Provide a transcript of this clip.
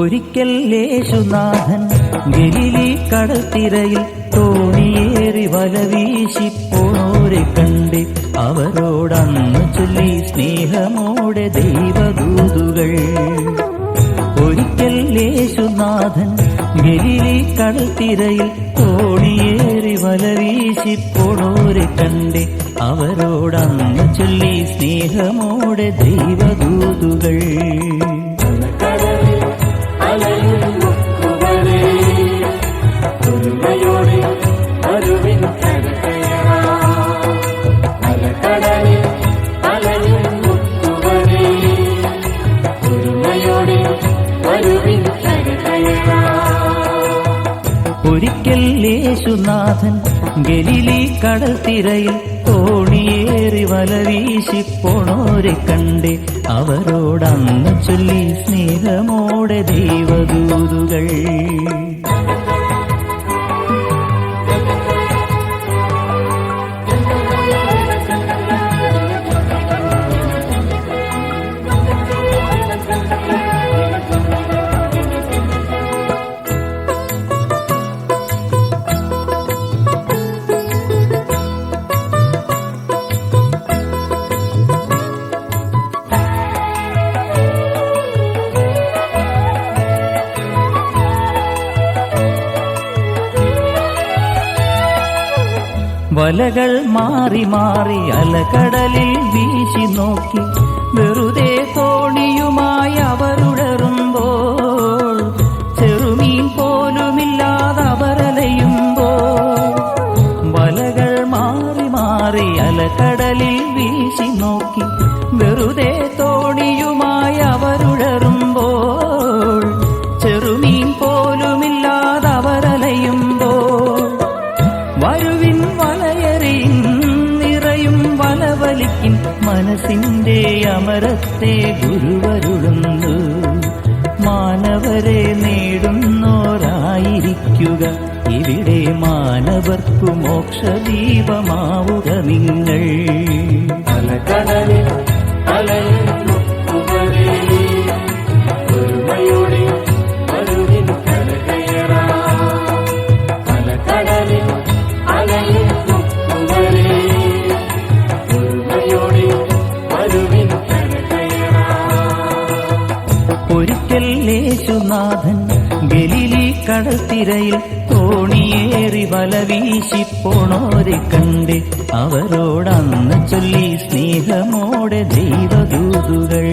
ഒരിക്കൽ യേശുനാഥൻ ഗലീലി കടൽത്തിരയിൽ തോണിയേറി വലവീശി പോണോരെ കണ്ട് അവരോടന്ന് ചൊല്ലി സ്നേഹമോടെ ദൈവദൂതുകൾ. ഒരിക്കൽ യേശുനാഥൻ ഗലീലി കടൽത്തിരയിൽ തോണിയേറി വലവീശി പോണോരെ കണ്ട് അവരോടന്ന് ചൊല്ലി സ്നേഹമോടെ ദൈവദൂതുകൾ. ഒരിക്കൽ യേശുനാഥൻ ഗലീലി കടൽത്തിരയിൽ തോണിയേറി വലവീശി പോണോരെ കണ്ട് അവരോടന്ന് ചൊല്ലി സ്നേഹമോടെ ദൈവദൂതുകൾ. വലകൾ മാറി മാറി അലകടലിൽ വീശി നോക്കി വെറുതെ തോണിയുമായി അവരുടറുമ്പോൾ ചെറുമീൻ പോലുമില്ലാതെ അവരലയുമ്പോൾ. വലകൾ മാറി മാറി അലകടലിൽ വീശി നോക്കി വെറുതെ തോണിയുമായി അവരുടറുമ്പോൾ ചെറുമീൻ പോലുമില്ലാതെ അവരലയുമ്പോൾ. വരുവിൻ വലയറിയും നിറയും വലവലിക്കും മനസ്സിന്റെ അമരത്തെ ഗുരുവരുളുന്നു. മാനവരെ നേടുന്നോരായിരിക്കുക ഇവിടെ മാനവർക്കു മോക്ഷദീപമാവുക നിങ്ങൾ. ഒരിക്കൽ യേശുനാഥൻ ഗലീലി കടൽത്തിരയിൽ തോണിയേറി വലവീശി പോണോരെ കണ്ട് അവരോടന്ന് ചൊല്ലി സ്നേഹമോടെ ദൈവദൂതുകൾ.